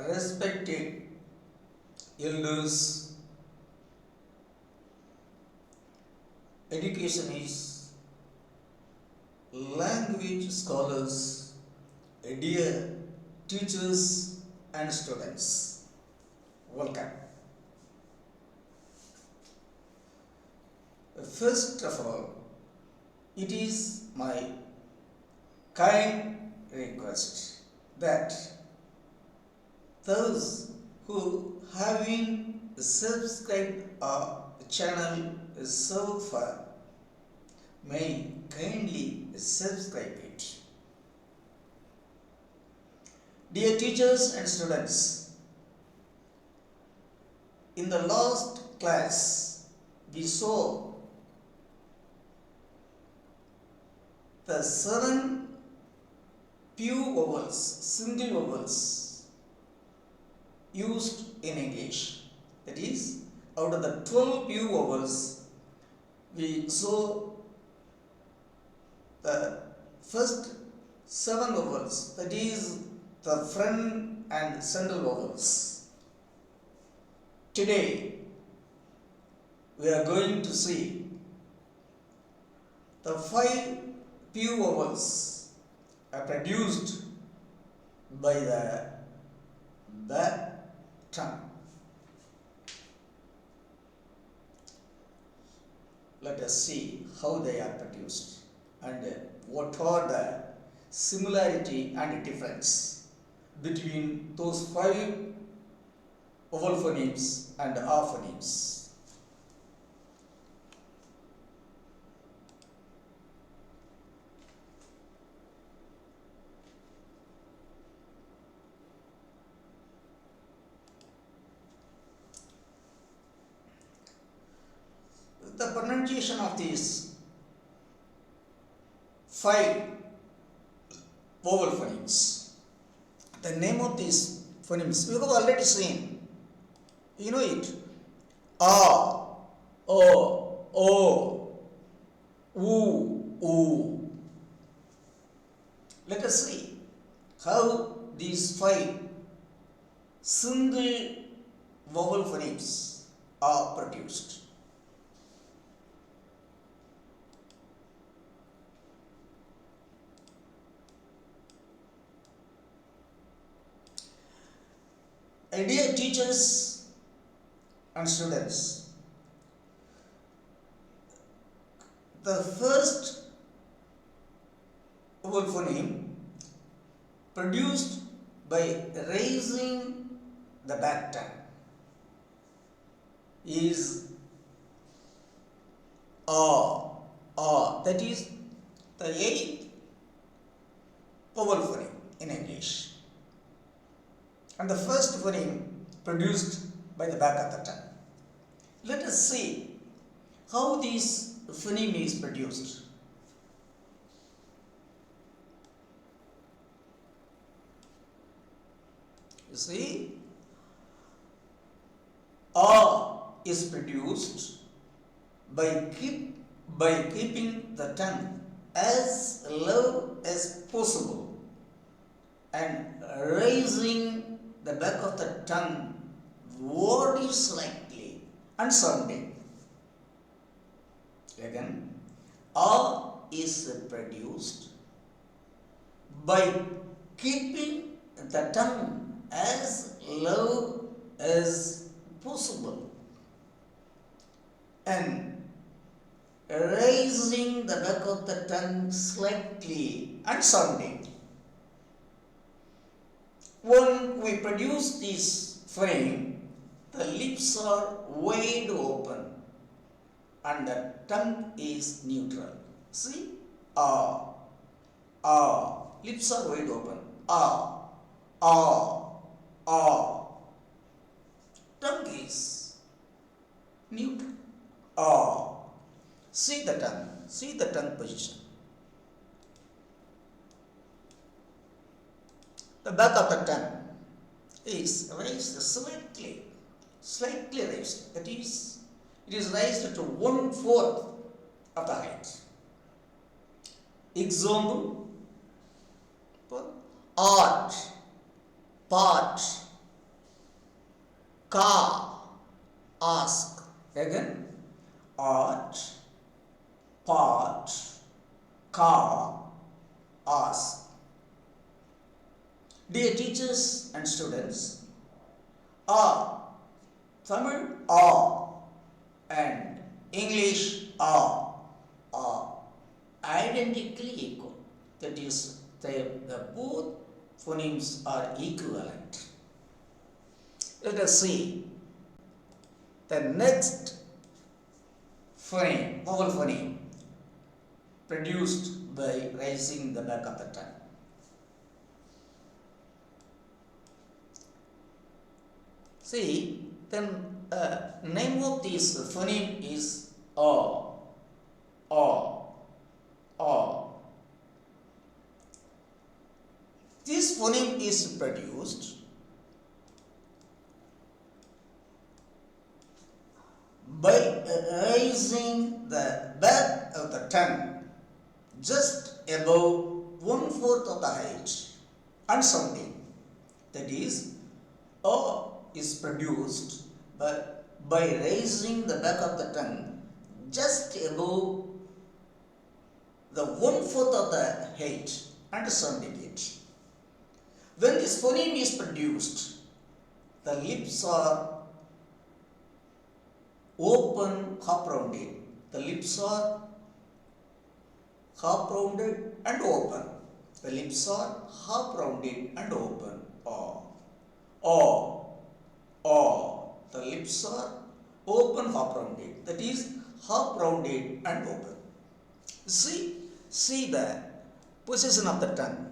Respected elders, educationists, language scholars, dear teachers and students, welcome. First of all, it is my kind request that those who having subscribed our channel so far may kindly subscribe it. Dear teachers and students, in the last class we saw the 7 pure vowels, single vowels used in English. That is, out of the 12 pure vowels, we saw the first 7 vowels, that is the front and central vowels. Today, we are going to see the 5 pure vowels are produced by the back tongue. Let us see how they are produced and what are the similarity and difference between those 5 vowel phonemes and R phonemes. The pronunciation of these 5 vowel phonemes, the name of these phonemes we have already seen. You know it. A, O, U. Let us see how these 5 single vowel phonemes are produced. Dear teachers and students, the first vowel phoneme produced by raising the back tongue is A. That is the 8th vowel phoneme in English, and the first phoneme produced by the back of the tongue. Let us see how this phoneme is produced. You see, A is produced by keeping the tongue as low as possible and raising the back of the tongue very slightly and sounding. Again, A is produced by keeping the tongue as low as possible and raising the back of the tongue slightly and sounding. When we produce this frame, the lips are wide open and the tongue is neutral. See? Lips are wide open. Tongue is neutral. See the tongue position. The back of the tongue is raised slightly raised. That is, it is raised to 1/4 of the height. Example: art, part, Ka, ask. Again, art, part, ka, ask. Dear teachers and students, Tamil and English are identically equal. That is, the both phonemes are equivalent. Let us see the next phoneme, vowel phoneme, produced by raising the back of the tongue. See, then name of this phoneme is a. This phoneme is produced by raising the back of the tongue just above 1/4 of the height and sounding. That is, is produced by raising the back of the tongue just above the 1/4 of the height and sounding it. When this phoneme is produced, the lips are open, half rounded. The lips are half rounded and open. The lips are half rounded and open. The lips are open, half rounded. That is, half rounded and open. See the position of the tongue.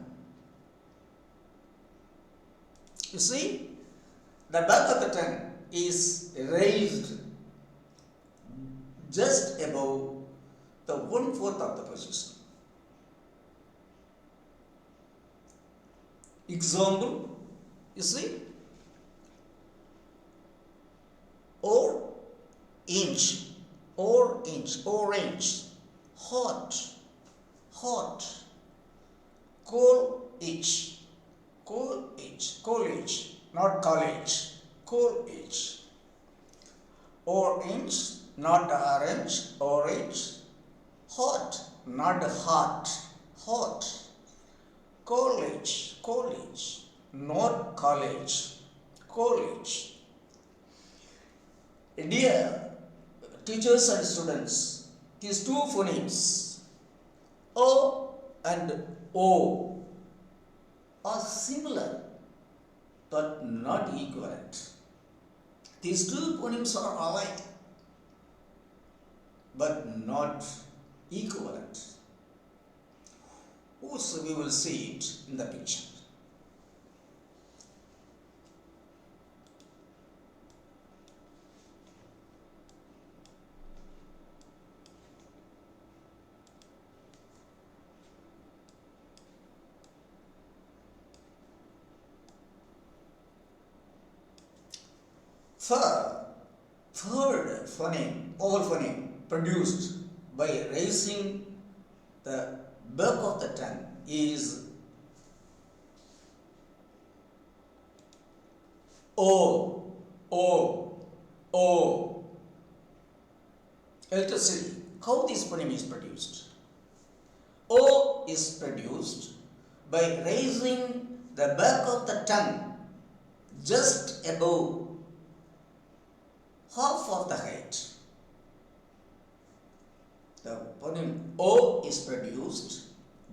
You see, the back of the tongue is raised just above the 1/4 of the position. Example, you see, orange, hot, college, not college, college, orange, not orange, orange, hot, not hot, hot, college, not college, college. Dear teachers and students, these two phonemes, O and O, are similar but not equivalent. These two phonemes are alike but not equivalent. Also, we will see it in the picture. Third phoneme, vowel phoneme, produced by raising the back of the tongue is O. Let us see how this phoneme is produced. O is produced by raising the back of the tongue just above half of the height. The phoneme O is produced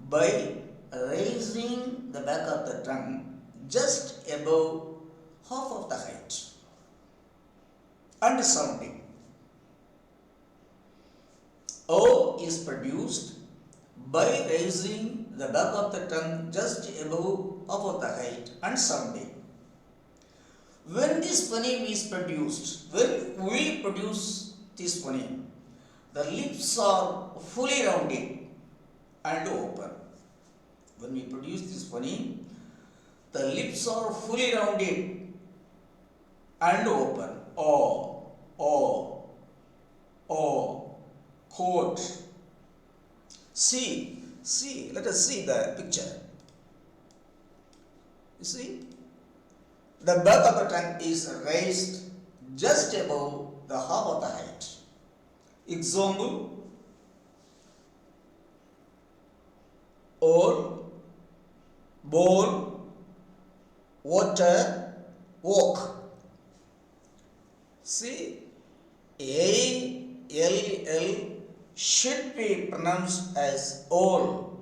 by raising the back of the tongue just above half of the height and sounding. O is produced by raising the back of the tongue just above half of the height and sounding. When this phoneme is produced, when we produce this phoneme, the lips are fully rounded and open. When we produce this phoneme, the lips are fully rounded and open. Coat. See, let us see the picture. You see? The back of the tongue is raised just above the half of the height. Example, all, ball, water, walk. See, ALL should be pronounced as all,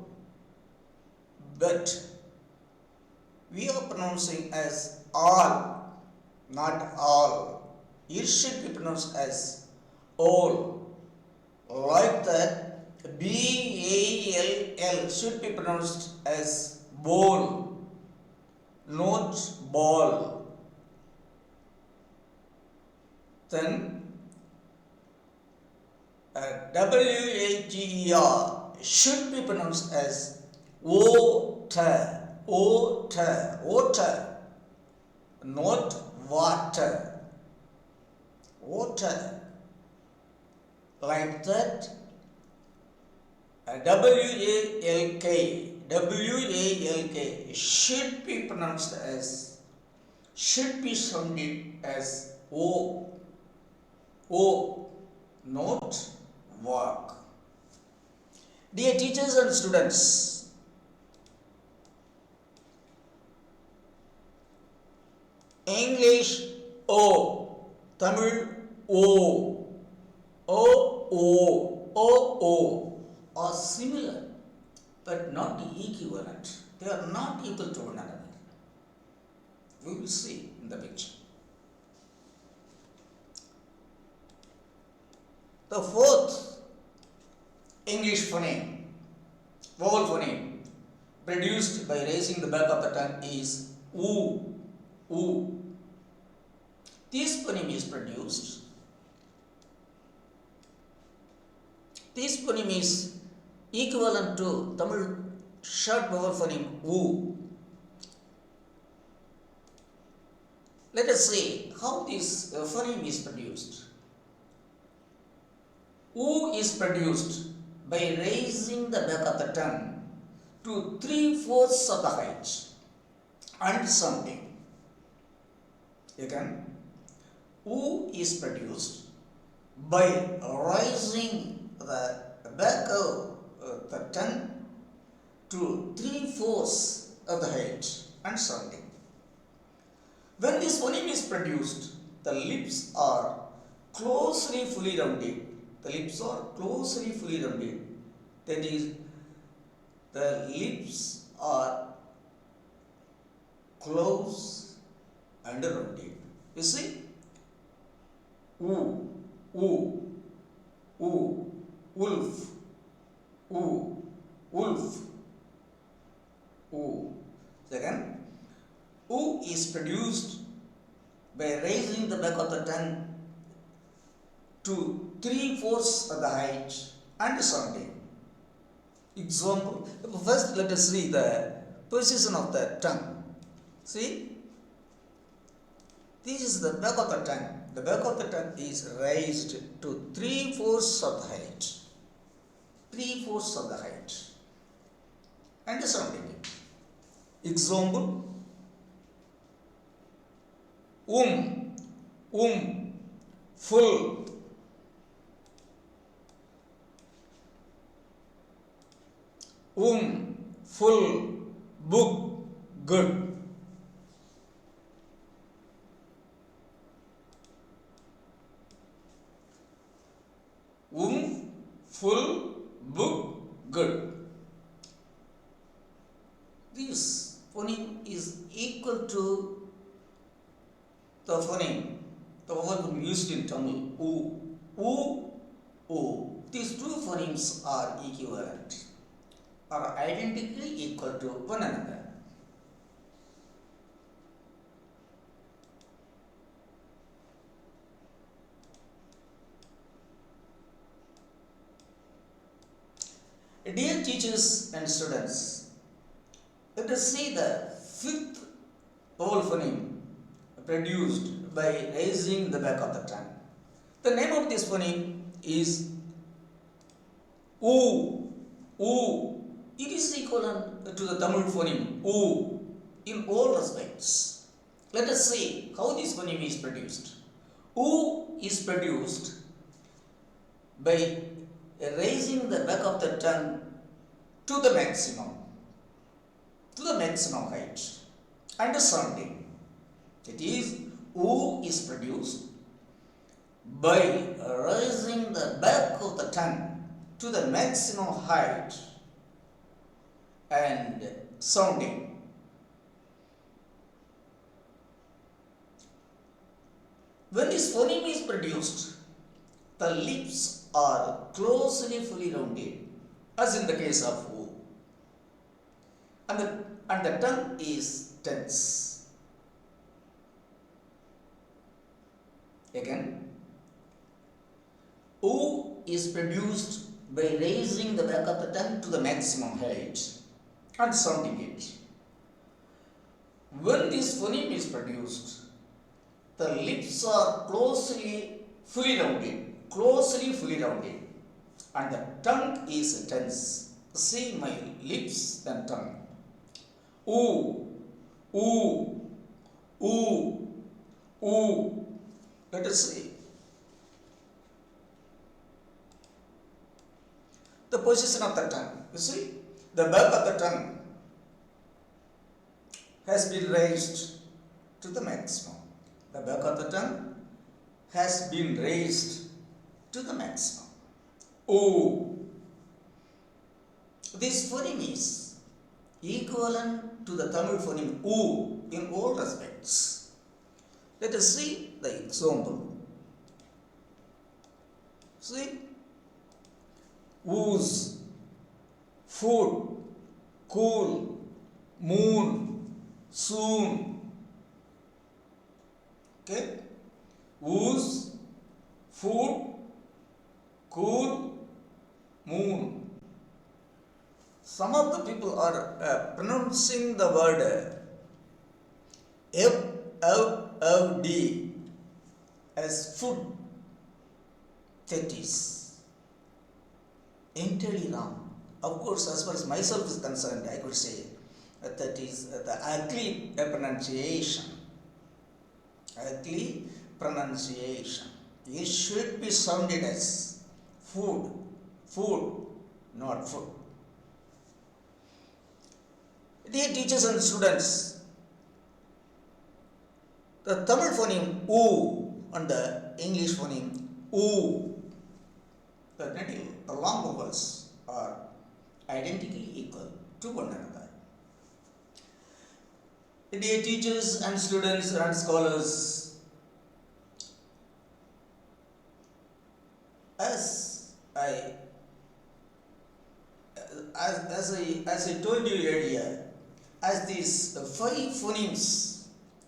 but we are pronouncing as all, not all. It should be pronounced as all. Like that, BALL should be pronounced as ball, not ball. Then WATER should be pronounced as water, water, water, not water, water. Like that, WALK should be pronounced as, should be sounded as O, O, not walk. Dear teachers and students, English O, Tamil O, O are similar but not equivalent. They are not equal to one another. We will see in the picture. The fourth English phoneme, vowel phoneme, produced by raising the back of the tongue is oo, oo. This phoneme is produced. This phoneme is equivalent to Tamil short vowel phoneme oo. Let us see how this phoneme is produced. Oo is produced by raising the back of the tongue to 3/4 of the height and sounding. Again, oo is produced by raising the back of the tongue to 3/4 of the height and sounding. When this phoneme is produced, the lips are closely fully rounded. The lips are closely fully rounded. That is, the lips are close and rounded. You see? Oo, oo, oo, wolf, oo, wolf, oo. Second, oo is produced by raising the back of the tongue to 3/4 of the height and sounding. Example, first let us see the position of the tongue. See, this is the back of the tongue. The back of the tongue is raised to 3/4 of the height. 3/4 of the height and sounding. Example, full, full, book, good. Full, book, good. This phoneme is equal to the phoneme, the vowel used in Tamil, oo. These two phonemes are equivalent, are identically equal to one another. Dear teachers and students, let us see the fifth vowel phoneme produced by raising the back of the tongue. The name of this phoneme is oo. It is equivalent to the Tamil phoneme oo in all respects. Let us see how this phoneme is produced. oo is produced by raising the back of the tongue to the maximum height and sounding. It is oo is produced by raising the back of the tongue to the maximum height and sounding. When this phoneme is produced, the lips are closely fully rounded, as in the case of O, and the tongue is tense. Again, O is produced by raising the back of the tongue to the maximum height and sounding it. When this phoneme is produced, the lips are closely fully rounded, and the tongue is tense. See my lips and tongue. Oo, oo, oo, oo. Let us see. The position of the tongue. You see, the back of the tongue has been raised to the maximum. The back of the tongue has been raised to the maximum. O. This phoneme is equivalent to the Tamil phoneme O in all respects. Let us see the example. See, ooze, food, cool, moon, soon. Okay, ooze, food, cool, moon. Some of the people are pronouncing the word F-O-O-D as food. That is entirely wrong. Of course, as far as myself is concerned, I could say that is the ugly pronunciation. Ugly pronunciation. It should be sounded as food, not food. Dear teachers and students, the Tamil phoneme oo and the English phoneme oo, the long vowels are identically equal to one another. Dear teachers and students and scholars, as I told you earlier, as these five phonemes,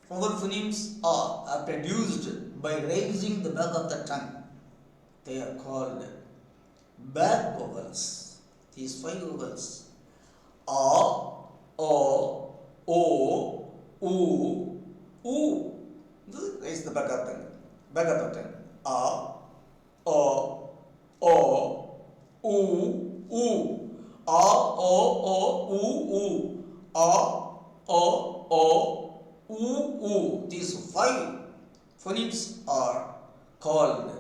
vowel phonemes are produced by raising the back of the tongue, they are called back vowels. These five vowels: a, o, oo, oo. Raise the back of the tongue. Back of the tongue. A, o, oo. A, oo. A, oo. These five phonemes are called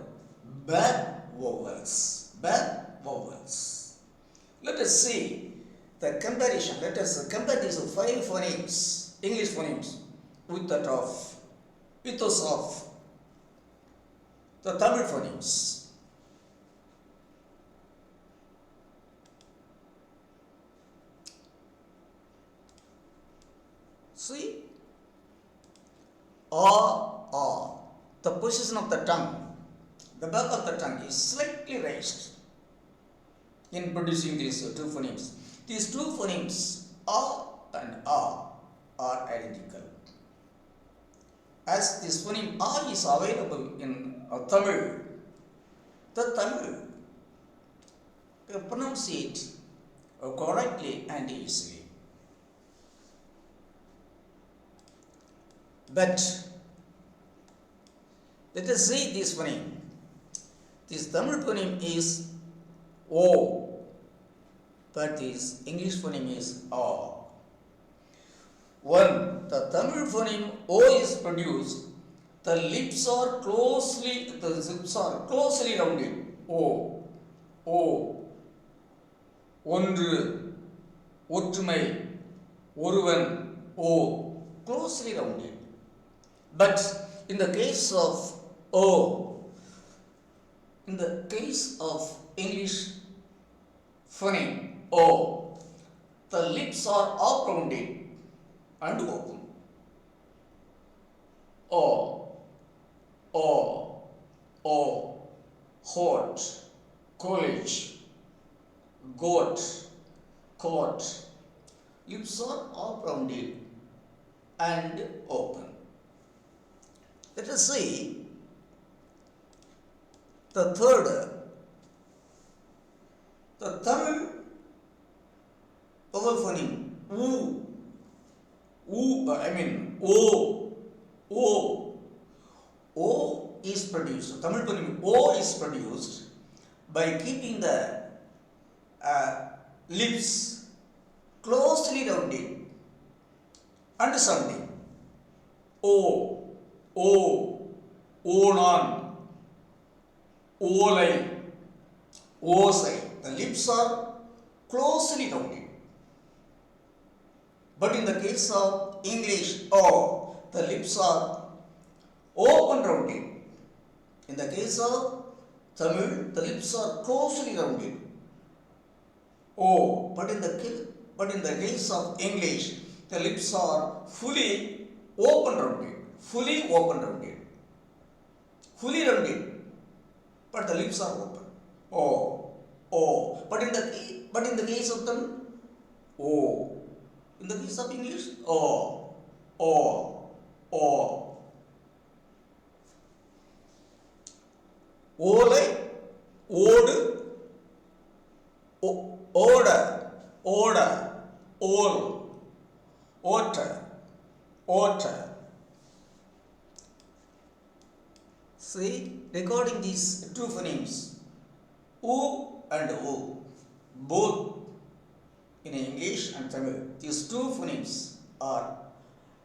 back vowels. Back vowels. Let us see the comparison. Let us compare these five phonemes, English phonemes, with those of the Tamil phonemes. See, the position of the tongue, the back of the tongue is slightly raised in producing these two phonemes. These two phonemes, a and a, are identical. As this phoneme a is available in Tamil, the Tamil pronounce it correctly and easily. But let us see this phoneme. This Tamil phoneme is O, but this English phoneme is A. When the Tamil phoneme O is produced the lips are closely rounded. O, O, Ondru, Ottumai, Oruvan, O, closely rounded. But in the case of O, in the case of English phoneme O, the lips are up rounded and open. O, O, O, hot, college, goat, coat. Lips are up rounded and open. Let us see the third, the Tamil vowel phoneme O, O is produced. Tamil phoneme O is produced by keeping the lips closely rounded and sounding. O, O, Onan, Olai, Osai. The lips are closely rounded. But in the case of English O, the lips are open rounded. In the case of Tamil, the lips are closely rounded. O. But in the case of English, the lips are fully open rounded. Fully rounded. But the lips are open. O. But in the case of Tamil, O. In the case of English, O. Olai, Odu, Oda, Ol, Otter. See, recording these two phonemes, U and O, both in English and Tamil, these two phonemes are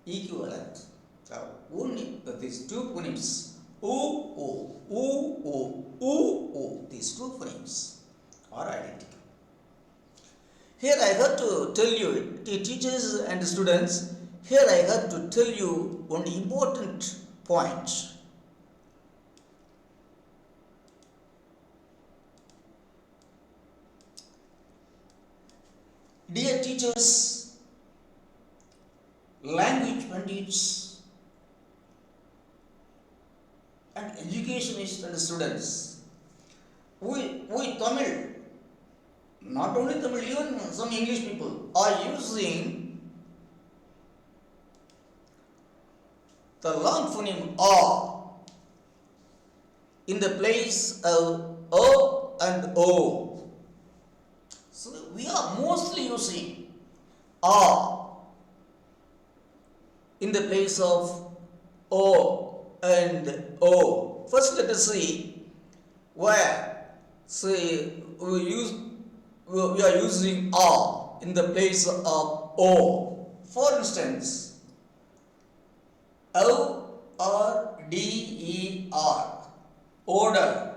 equivalent. So, only these two phonemes, O, these two phonemes are identical. Here I have to tell you, teachers and students, here I have to tell you one important point. Dear teachers, language pundits, and educationists and students, we Tamil, not only Tamil, even some English people are using the long phoneme A in the place of O and O. So we are mostly using A in the place of O and O. First let us see where. Say we are using A in the place of O. For instance, O-R-D-E-R, order,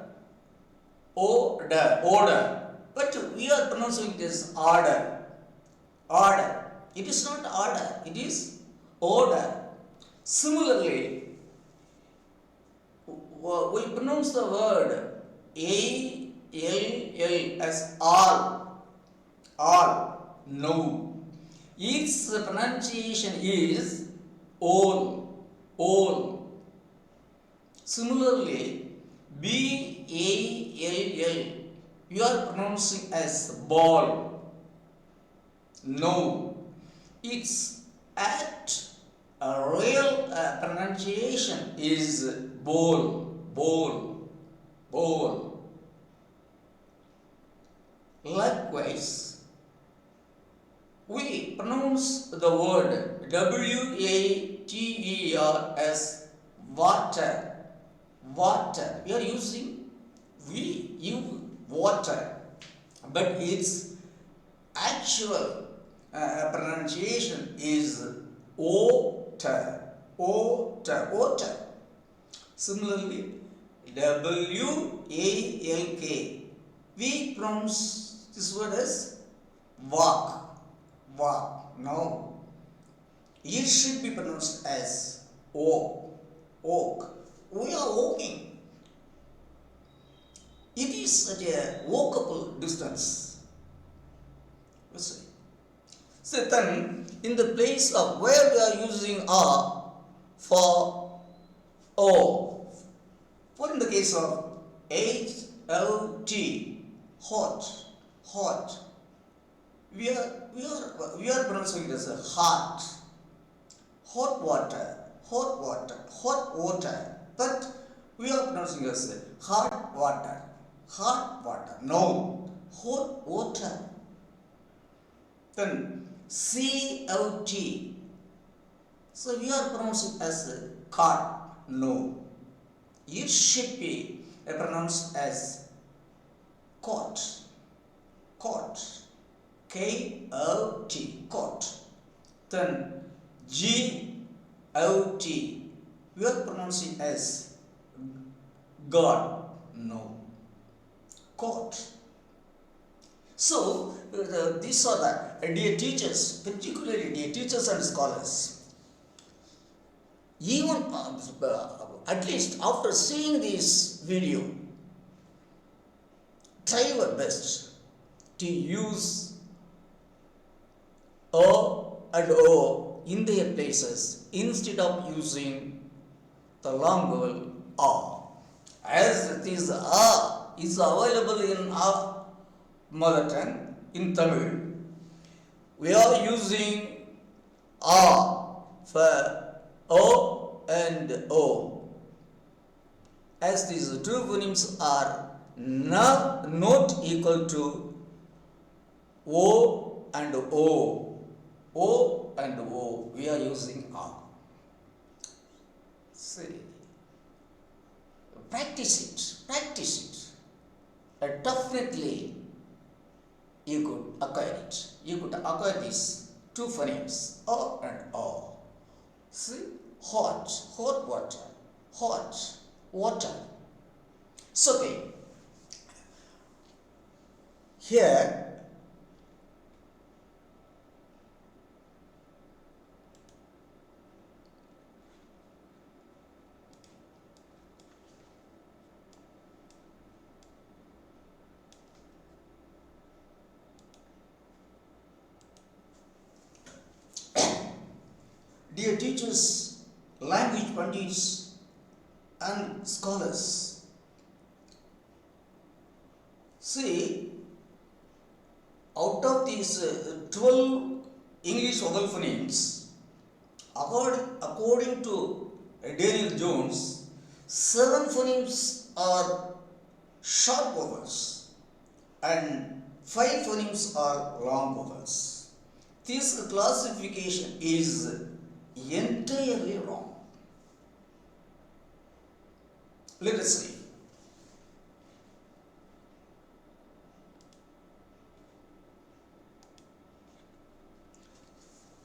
but we are pronouncing this order. It is not order, it is order. Similarly, we pronounce the word A-L-L as all, no. Its pronunciation is all. Similarly, B-A-L-L, you are pronouncing as ball, no. Its apt real pronunciation is bowl. Likewise, we pronounce the word W-A-T-E-R as water. We are using water, but its actual pronunciation is otter. Similarly, W-A-L-K. We pronounce this word as walk. Walk. No. It should be pronounced as oak. Oak. We are walking. It is at a walkable distance. Listen. So then, in the place of where we are using a for o, for in the case of H-O-T, hot, hot, we are pronouncing it as a heart, hot water, hot water, hot water, but we are pronouncing it as a hot water, hot water. No, hot water. Then C-O-T. So we are pronouncing as a cart. No. It should be pronounced as cot. Cot. K-O-T. Cot. Then G-O-T. We are pronouncing as God. No. Cot. So, these are the dear teachers, particularly dear teachers and scholars. Even at least after seeing this video, try your best to use O and O in their places instead of using the long vowel A. As this A is available in our mother tongue, in Tamil, we are using A for O and O. As these two phonemes are not equal to O and O. O and O, we are using A. See, practice it. Definitely you could acquire it. You could acquire these two phonemes, O and O. See, hot water, hot water. So, okay, here dear teachers, language pundits and scholars, see, out of these 12 English vowel phonemes, according to Daniel Jones, 7 phonemes are short vowels and 5 phonemes are long vowels. This classification is entirely wrong. Let us see.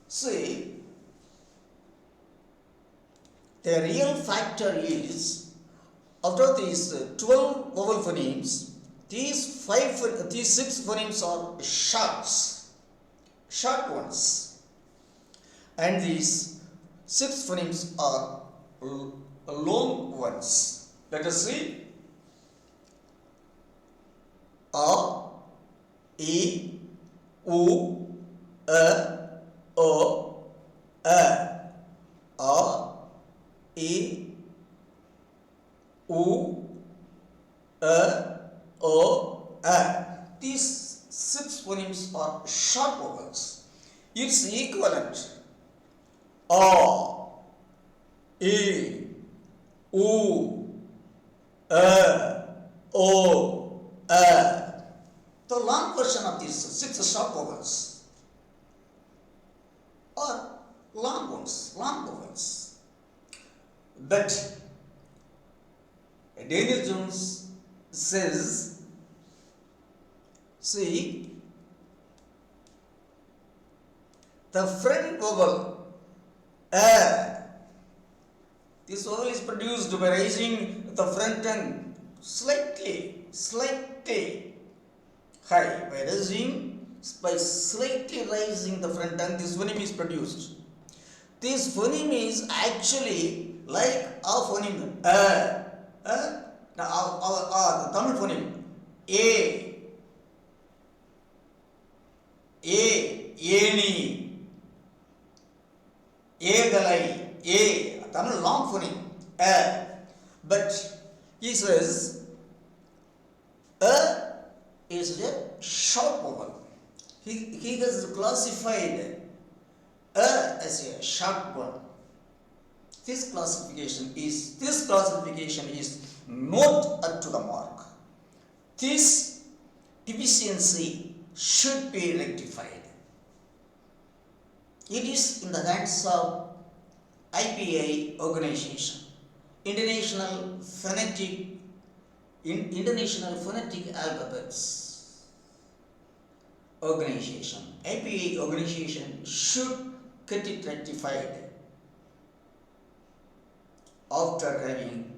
See, the real factor is, out of these 12 vowel phonemes, these 6 phonemes are short ones, and these 6 phonemes are long ones. Let us see. A, E, U, E, O, A. A, E, U, E, O, A. These 6 phonemes are short vowels. Its equivalent A, E, U, E, O, A. The long version of these 6 short vowels are long vowels. But Daniel Jones says, see, the front vowel A This vowel is produced by raising the front tongue slightly high. By slightly raising the front tongue, this phoneme is produced. This phoneme is actually like our phoneme the Tamil phoneme Eni, Galai, Tamil long phoneme but he says is a short vowel. He has classified as a short one. This classification is not up to the mark. This deficiency should be rectified. It is in the hands of IPA organization, International Phonetic Alphabets organization. IPA organization should get it rectified after having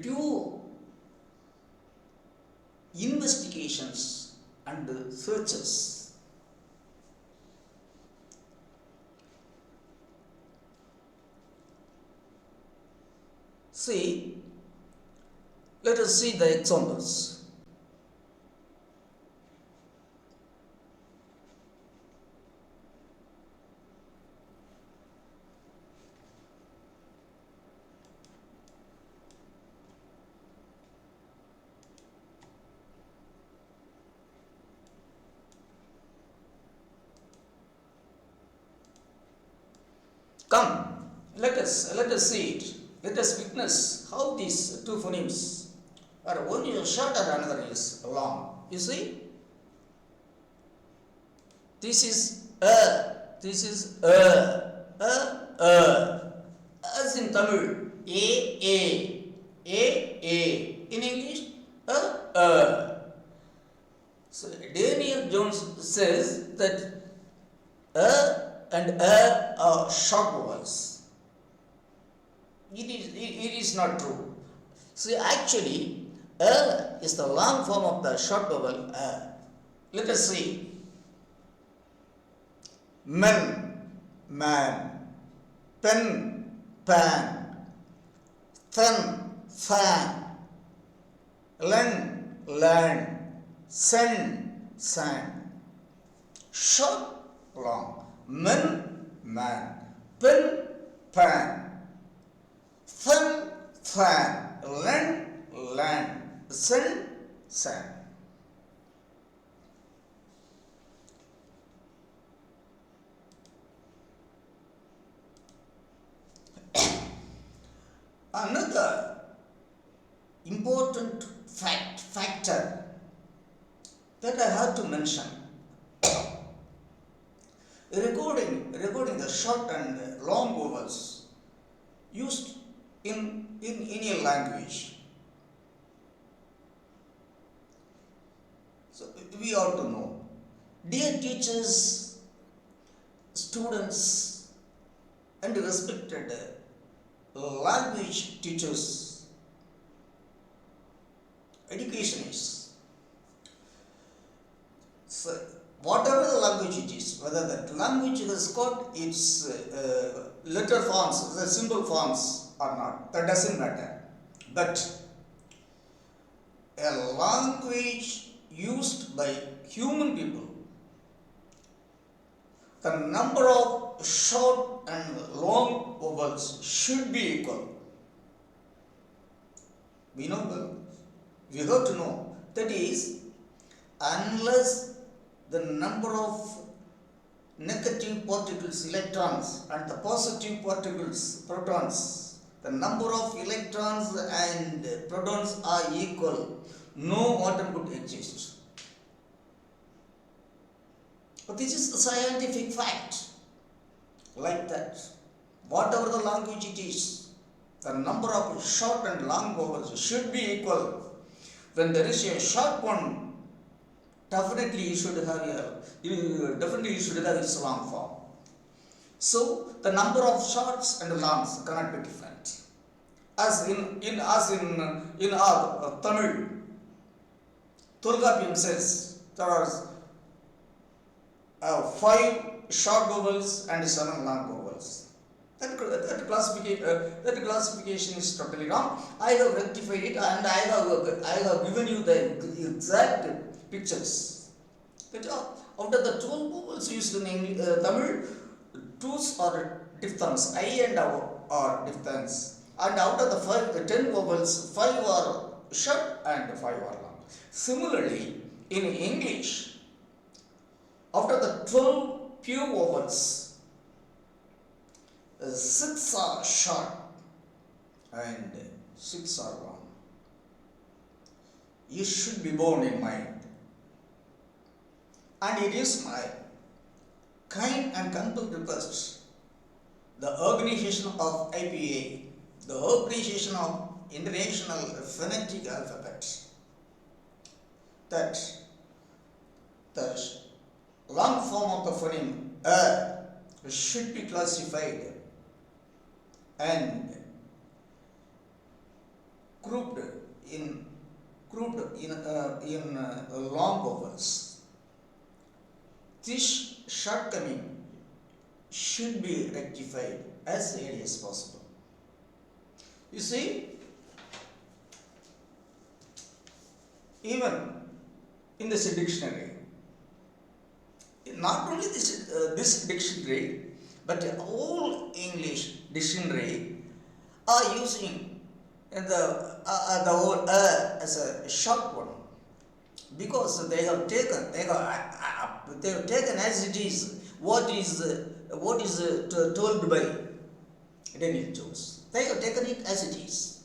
due investigations and searches. See, let us see the examples. Come, let us see it. Let us witness how these two phonemes are, one is short and another is long. You see, this is as in Tamil a in English So Daniel Jones says that and are short vowels. It is not true. See, actually, is the long form of the short vowel. Let us see. Men, man, pen, pan, thun, fan, len, land, sen, san. Short, long. Men, man, pen, pan, thun, fan, len, land, sen, san. Another important factor that I have to mention regarding the short and long vowels used in a language. So we ought to know. Dear teachers, students, and respected language teachers, educationists. So whatever the language it is, whether that language has got its letter forms, the symbol forms or not, that doesn't matter. But a language used by human people, the number of short and long vowels should be equal. We know well. We have to know. That is, unless the number of negative particles, electrons, and the positive particles, protons, the number of electrons and protons are equal, no atom could exist. But this is the scientific fact. Like that, whatever the language it is, the number of short and long vowels should be equal. When there is a short one, definitely you should have its long form. So the number of shorts and longs cannot be different. As in our Tamil, Tulgapiyam says there are five short vowels and seven long vowels. That classification is totally wrong. I have rectified it and I have given you the exact pictures. That after the 12 vowels used in Tamil, twos are diphthongs, I and O are diphthongs. And out of the 10 vowels, 5 are short and 5 are long. Similarly, in English, after the 12 pure vowels, 6 are short and 6 are long. You should be borne in mind. And it is my kind and compelled request, the organization of IPA, the Organization of International Phonetic Alphabet, that the long form of the phoneme should be classified and grouped in long vowels. This shortcoming should be rectified as early as possible. You see, even in this dictionary, not only this dictionary, but all English dictionary are using the word as a short one, because they have taken as it is what is told by Daniel Jones. They have taken it as it is.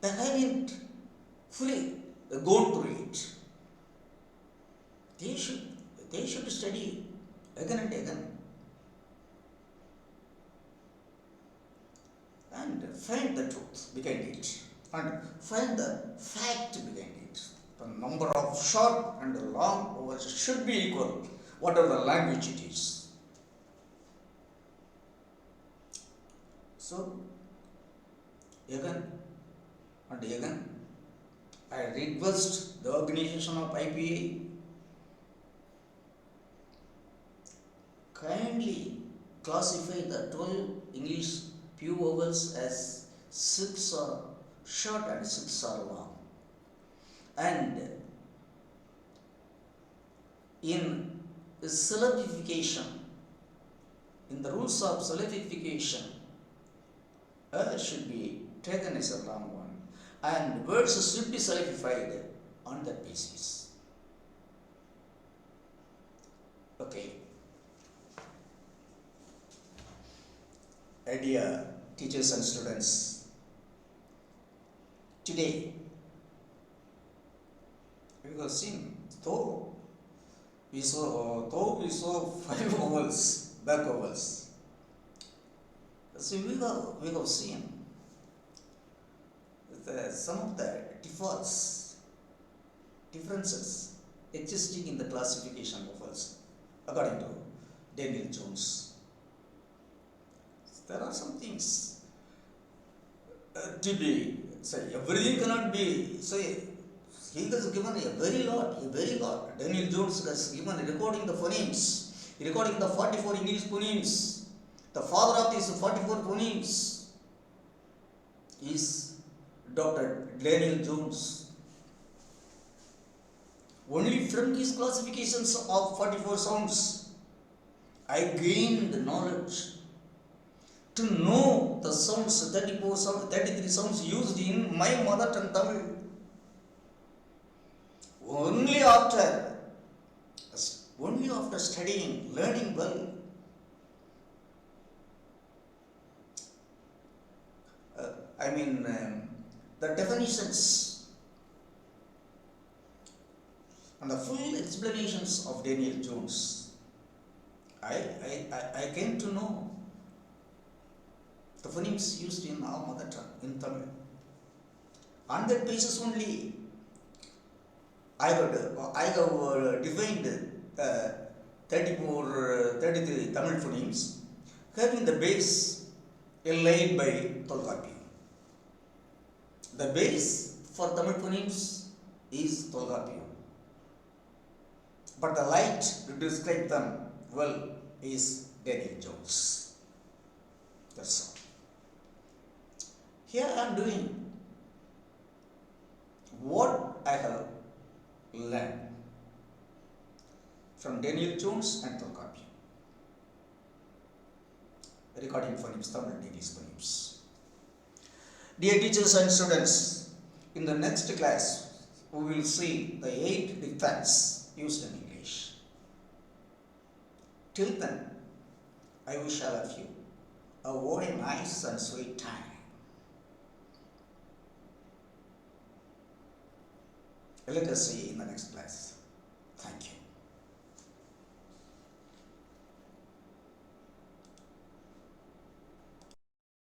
They haven't fully gone through it. They should study again and again and find the truth behind it and find the fact behind it. The number of short and long vowels should be equal, whatever the language it is. So, again and again, I request the organization of IPA kindly classify the 12 English pure vowels as 6 are short and 6 are long. And in syllabification, in the rules of syllabification, should be taken as a long one, and words should be syllabified on that basis. Okay. Dear teachers and students, today we have seen though we saw 5 vowels, back vowels. So we have seen some of the differences existing in the classification of vowels according to Daniel Jones. There are some things to be, say, everything cannot be, say, he has given a very lot. Daniel Jones has given recording the phonemes, recording the 44 English phonemes. The father of these 44 phonemes is Dr. Daniel Jones. Only from his classifications of 44 sounds, I gained knowledge to know the sounds, 33 sounds used in my mother tongue Tamil. Only after studying, learning well, the definitions and the full explanations of Daniel Jones, I came to know the phonemes used in our mother tongue, in Tamil. On that basis only, I have defined 33 Tamil phonemes having the base laid by Tolkappiyam. The base for Tamil phonemes is Tolkappiyam, but the light to describe them well is Daniel Jones. That's all. Here I am doing what I have learned from Daniel Jones and Tolkappiyam. Recording phonemes, Tamil Danish phonemes. Dear teachers and students, in the next class we will see the 8 diphthongs used in English. Till then, I wish all of you a very nice and sweet time. Let us see you in the next class. Thank you.